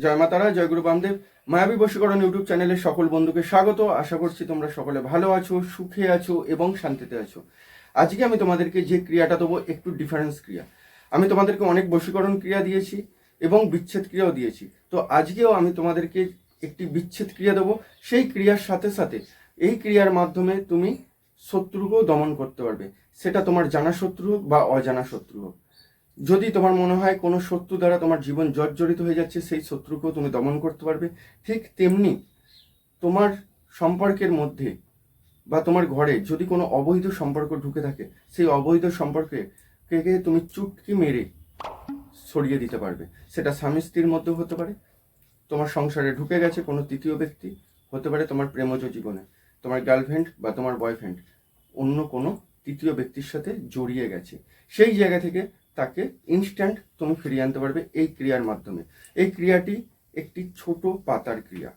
জয় মাতারা, জয় গুরু বামদেব। মায়াবী বশীকরণ ইউটিউব চ্যানেলের সকল বন্ধুকে স্বাগত। আশা করছি তোমরা সকলে ভালো আছো, সুখে আছো এবং শান্তিতে আছো। আজকে আমি তোমাদেরকে যে ক্রিয়াটা দেবো একটু ডিফারেন্স ক্রিয়া। আমি তোমাদেরকে অনেক বশীকরণ ক্রিয়া দিয়েছি এবং বিচ্ছেদ ক্রিয়াও দিয়েছি। তো আজকেও আমি তোমাদেরকে একটি বিচ্ছেদ ক্রিয়া দেবো। সেই ক্রিয়ার সাথে সাথে এই ক্রিয়ার মাধ্যমে তুমি শত্রুকেও দমন করতে পারবে, সেটা তোমার জানা শত্রু হোক বা অজানা শত্রু হোক। যদি তোমার মনে হয় কোনো শত্রু দ্বারা তোমার জীবন জর্জরিত হয়ে যাচ্ছে, সেই শত্রুকেও তুমি দমন করতে পারবে। ঠিক তেমনি তোমার সম্পর্কের মধ্যে বা তোমার ঘরে যদি কোনো অবৈধ সম্পর্ক ঢুকে থাকে, সেই অবৈধ সম্পর্কে তুমি চুটকি মেরে সরিয়ে দিতে পারবে। সেটা স্বামী স্ত্রীর মধ্যেও হতে পারে, তোমার সংসারে ঢুকে গেছে কোনো তৃতীয় ব্যক্তি, হতে পারে তোমার প্রেমজ জীবনে তোমার গার্লফ্রেন্ড বা তোমার বয়ফ্রেন্ড অন্য কোনো তৃতীয় ব্যক্তির সাথে জড়িয়ে গেছে, সেই জায়গা থেকে তাকে ইনস্ট্যান্ট তুমি ফিরিয়ে আনতে পারবে এই ক্রিয়ার মাধ্যমে। এই ক্রিয়াটি একটি ছোট পাতার ক্রিয়া,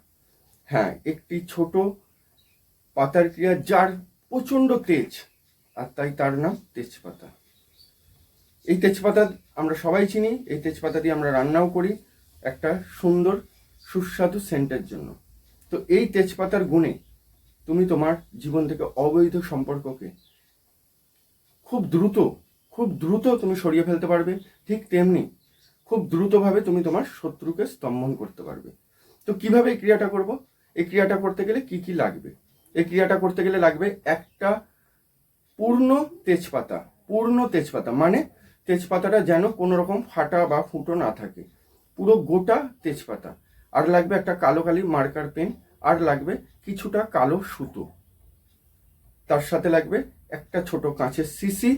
হ্যাঁ একটি ছোট পাতার ক্রিয়া, যার প্রচণ্ড তেজ, আর তাই তার নাম তেজপাতা। এই তেজপাতা আমরা সবাই চিনি, এই তেজপাতা দিয়ে আমরা রান্নাও করি একটা সুন্দর সুস্বাদু সেন্টের জন্য। তো এই তেজপাতার গুণে তুমি তোমার জীবন থেকে অবৈধ সম্পর্ককে খুব দ্রুত তুমি সরিয়ে ফেলতে পারবে। ঠিক তেমনি খুব দ্রুতভাবে তুমি তোমার শত্রুকে স্তম্ভন করতে পারবে। তো কিভাবে এই ক্রিয়াটা করব? এই ক্রিয়াটা করতে গেলে কি কি লাগবে? এই ক্রিয়াটা করতে গেলে লাগবে একটা পূর্ণ তেজপাতা, মানে তেজপাতাটা যেন কোনো রকম ফাটা বা ফুটো না থাকে, পুরো গোটা তেজপাতা। আর লাগবে একটা কালো কালির মার্কার পেন, আর লাগবে কিছুটা কালো সুতো। তার সাথে লাগবে একটা ছোট কাঁচের শিশি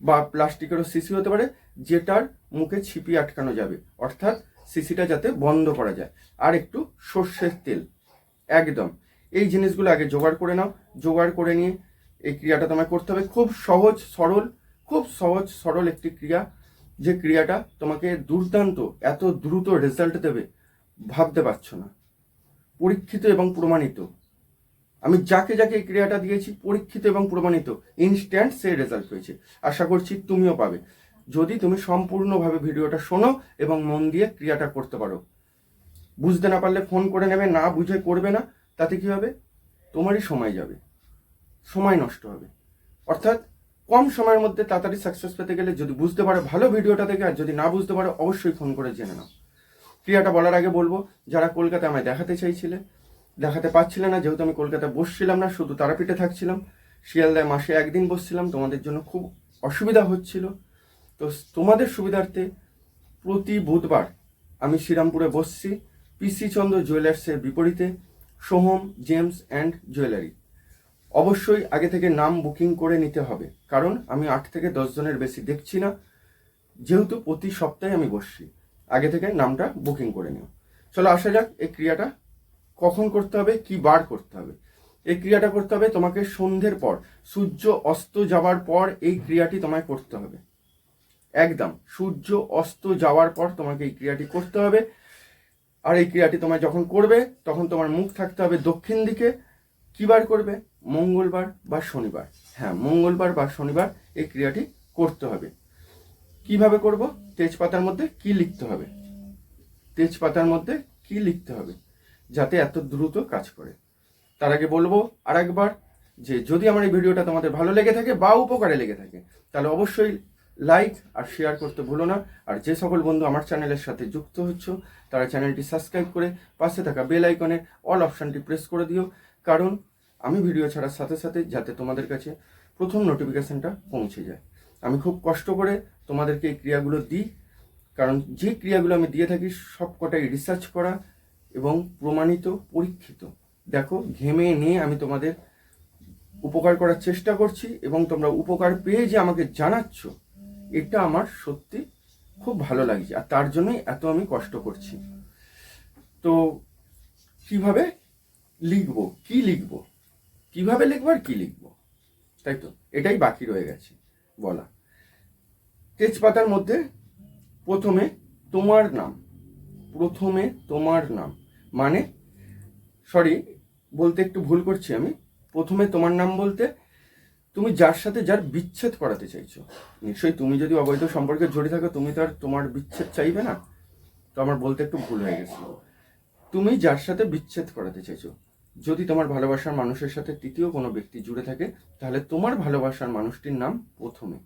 বা প্লাস্টিকেরও শিশি হতে পারে, যেটার মুখে ছিপি আটকানো যাবে, অর্থাৎ শিশিটা যাতে বন্ধ করা যায়। আর একটু সর্ষের তেল, একদম এই জিনিসগুলো আগে জোগাড় করে নাও। জোগাড় করে নিয়ে এই ক্রিয়াটা তোমায় করতে হবে। খুব সহজ সরল একটি ক্রিয়া, যে ক্রিয়াটা তোমাকে দুর্দান্ত এত দ্রুত রেজাল্ট দেবে ভাবতে পারছো না। পরীক্ষিত এবং প্রমাণিত, আমি যাকে যাকে এই ক্রিয়াটা দিয়েছি পরীক্ষিত এবং প্রমাণিত, ইনস্ট্যান্ট সেই রেজাল্ট পেয়েছে। আশা করছি তুমিও পাবে, যদি তুমি সম্পূর্ণভাবে ভিডিওটা শোনো এবং মন দিয়ে ক্রিয়াটা করতে পারো। বুঝতে না পারলে ফোন করে নেবে, না বুঝে করবে না, তাতে কি হবে? তোমারই সময় যাবে, সময় নষ্ট হবে। অর্থাৎ কম সময়ের মধ্যে তাড়াতাড়ি সাকসেস পেতে গেলে যদি বুঝতে পারো ভালো ভিডিওটা থেকে, আর যদি না বুঝতে পারো অবশ্যই ফোন করে জেনে নাও। ক্রিয়াটা বলার আগে বলবো, যারা কলকাতায় আমায় দেখাতে চাইছিলে, দেখাতে পারছিলে না, যেহেতু আমি কলকাতায় বসছিলাম না, শুধু তারাপীঠে থাকছিলাম, শিয়ালদায় মাসে একদিন বসছিলাম, তোমাদের জন্য খুব অসুবিধা হচ্ছিল। তো তোমাদের সুবিধার্থে প্রতি বুধবার আমি শ্রীরামপুরে বসছি, পিসি চন্দ্র জুয়েলার্সের বিপরীতে, সোহম জেমস অ্যান্ড জুয়েলারি। অবশ্যই আগে থেকে নাম বুকিং করে নিতে হবে, কারণ আমি 8 থেকে 10 জনের বেশি দেখছি না, যেহেতু প্রতি সপ্তাহে আমি বসছি। আগে থেকে নামটা বুকিং করে নিও। চলো আসা যাক, এই ক্রিয়াটা কখন করতে হবে, কি বার করতে হবে। এই ক্রিয়াটা করতে হবে তোমাকে সন্ধ্যের পর, সূর্য অস্ত যাওয়ার পর এই ক্রিয়াটি তোমায় করতে হবে। একদম সূর্য অস্ত যাওয়ার পর তোমাকে এই ক্রিয়াটি করতে হবে। আর এই ক্রিয়াটি তোমায় যখন করবে তখন তোমার মুখ থাকতে হবে দক্ষিণ দিকে। কি বার করবে? মঙ্গলবার বা শনিবার। হ্যাঁ, মঙ্গলবার বা শনিবার এই ক্রিয়াটি করতে হবে। কিভাবে করব? তেজপাতার মধ্যে কি লিখতে হবে, তেজপাতার মধ্যে কি লিখতে হবে যাতে এত দ্রুত কাজ করে। তার আগে বলবো আরেকবার, যে যদি আমার এই ভিডিওটা তোমাদের ভালো লেগে থাকে বা উপকারে লেগে থাকে, তাহলে অবশ্যই লাইক আর শেয়ার করতে ভুলো না। আর যে সকল বন্ধু আমার চ্যানেলের সাথে যুক্ত হচ্ছ, তারা চ্যানেলটি সাবস্ক্রাইব করে পাশে থাকা বেল আইকনে অল অপশানটি প্রেস করে দিও, কারণ আমি ভিডিও ছাড়ার সাথে সাথে যাতে তোমাদের কাছে প্রথম নোটিফিকেশানটা পৌঁছে যায়। আমি খুব কষ্ট করে তোমাদেরকে এই ক্রিয়াগুলো দিই, কারণ যে ক্রিয়াগুলো আমি দিয়ে থাকি সবকটাই রিসার্চ করা এবং প্রমাণিত, পরীক্ষিত। দেখো, ঘেমে নিয়ে আমি তোমাদের উপকার করার চেষ্টা করছি, এবং তোমরা উপকার পেয়ে যে আমাকে জানাচ্ছ, এটা আমার সত্যি খুব ভালো লাগছে, আর তার জন্যই এত আমি কষ্ট করছি। তো কিভাবে লিখবো, কি লিখবো, কিভাবে লিখবো আর কি লিখবো, তাই তো এটাই বাকি রয়ে গেছে বলা। তেজপাতার মধ্যে প্রথমে তোমার নাম, মানে সরি বলতে একটু ভুল করছি আমি। প্রথমে তোমার নাম বলতে তুমি যার সাথে যার বিচ্ছেদ করাতে চাইছো। নিশ্চয়ই তুমি যদি অবৈধ সম্পর্কে জড়িয়ে থাকো, তুমি তো আর তোমার বিচ্ছেদ চাইবে না। তো আমার বলতে একটু ভুল হয়ে গেছিল। তুমি যার সাথে বিচ্ছেদ করাতে চাইছো, যদি তোমার ভালোবাসার মানুষের সাথে তৃতীয় কোনো ব্যক্তি জুড়ে থাকে, তাহলে তোমার ভালোবাসার মানুষটির নাম প্রথমে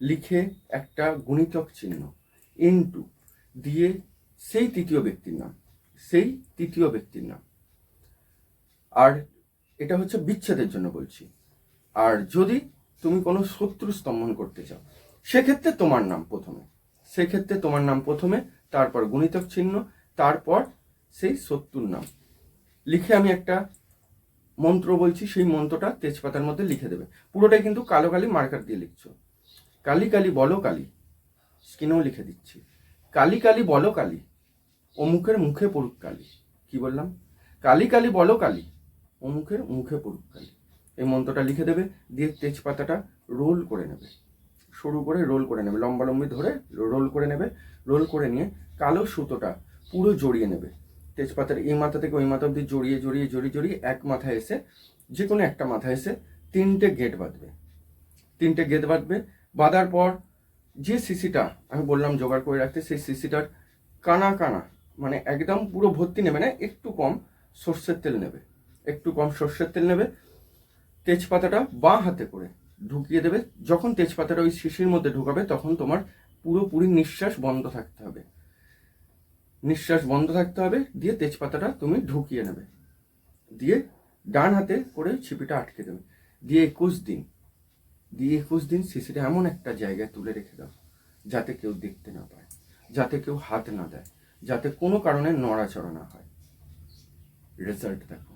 লিখে একটা গুণিতক চিহ্ন ইনটু দিয়ে সেই তৃতীয় ব্যক্তির নাম। আর এটা হচ্ছে বিচ্ছেদের জন্য বলছি। আর যদি তুমি কোনো শত্রু স্তম্ভন করতে চাও, সেক্ষেত্রে তোমার নাম প্রথমে, তারপর গুণিতক চিহ্ন, তারপর সেই শত্রুর নাম লিখে আমি একটা মন্ত্র বলছি, সেই মন্ত্রটা তেজপাতার মধ্যে লিখে দেবে। পুরোটাই কিন্তু কালো কালি মার্কার দিয়ে লিখছো। কালি কালি বলো কালি, স্ক্রিনেও লিখে দিচ্ছি, কালি কালি বলো কালি, অমুকের মুখে পড়ুক কালি। কি বললাম? কালি কালি বলো কালি, অমুকের মুখে পড়ুক কালি। এই মন্ত্রটা লিখে দেবে, দিয়ে তেজপাতাটা রোল করে নেবে, সরু করে রোল করে নেবে, লম্বালম্বি ধরে রোল করে নেবে। রোল করে নিয়ে কালো সুতোটা পুরো জড়িয়ে নেবে তেজপাতার এই মাথা থেকে ওই মাথা অব্দি, জড়িয়ে জড়িয়ে জড়িয়ে জড়িয়ে এক মাথায় এসে, যে কোনো একটা মাথায় এসে 3টে গেট বাঁধবে। বাঁধার পর যে শিশিটা আমি বললাম জোগাড় করে রাখতে, সেই শিশিটার কানা কানা, মানে একদম পুরো ভর্তি নেবে না, একটু কম সর্ষের তেল নেবে। তেজপাতাটা বাঁ হাতে করে ঢুকিয়ে দেবে। যখন তেজপাতাটা ওই শিশির মধ্যে ঢুকাবে, তখন তোমার পুরোপুরি নিঃশ্বাস বন্ধ থাকতে হবে। দিয়ে তেজপাতাটা তুমি ঢুকিয়ে নেবে, দিয়ে ডান হাতে করে ছিপিটা আটকে দেবে। দিয়ে 21 দিন শিশিটা এমন একটা জায়গায় তুলে রেখে দাও, যাতে কেউ দেখতে না পায়, যাতে কেউ হাত না দেয়, যাতে কোনো কারণে নড়াচড়া না হয়। রেজাল্ট দেখো,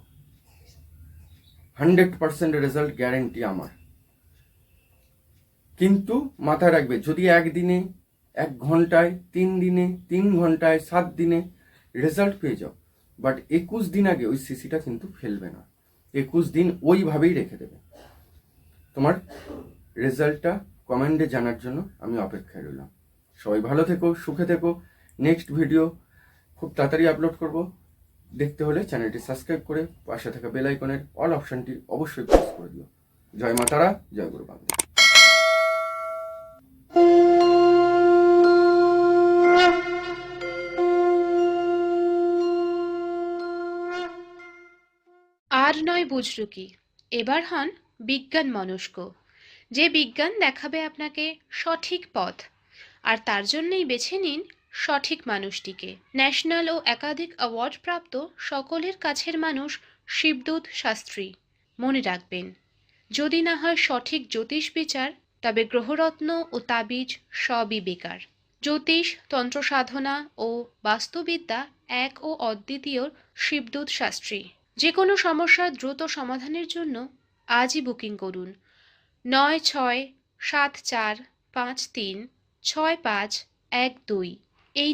100% রেজাল্ট গ্যারেন্টি আমার। কিন্তু মাথায় রাখবে, যদি একদিনে, 1 ঘন্টায়, 3 দিনে, 3 ঘন্টায়, 7 দিনে রেজাল্ট পেয়ে যাও, বাট 21 দিন আগে ওই সিসিটা কিন্তু ফেলবে না। 21 দিন ওইভাবেই রেখে দেবে। তোমার রেজাল্টটা কমেন্টে জানার জন্য আমি অপেক্ষায় রইলাম। সবাই ভালো থেকো, সুখে থেকো। নেক্সট ভিডিও খুব তাড়াতাড়ি আপলোড করব। দেখতে হলে চ্যানেলটি সাবস্ক্রাইব করে পাশে থাকা বেল আইকনের অল অপশনটি অবশ্যই প্রেস করে দিও। জয় মা তারা, জয় গুরু বাংলা। আর নয় বুঝলো কি, এবার হন বিজ্ঞান মনস্ক, যে বিজ্ঞান দেখাবে আপনাকে সঠিক পথ। আর তার জন্যই বেছে নিন সঠিক মানুষটিকে। ন্যাশনাল ও একাধিক অ্যাওয়ার্ড প্রাপ্ত সকলের কাছের মানুষ শিবদূত শাস্ত্রী। মনে রাখবেন, যদি না হয় সঠিক জ্যোতিষ বিচার, তবে গ্রহরত্ন ও তাবিজ সবই বেকার। জ্যোতিষ, তন্ত্র সাধনা ও বাস্তুবিদ্যা এক ও অদ্বিতীয় শিবদূত শাস্ত্রী। যে কোনো সমস্যার দ্রুত সমাধানের জন্য আজই বুকিং করুন 9674536512 এই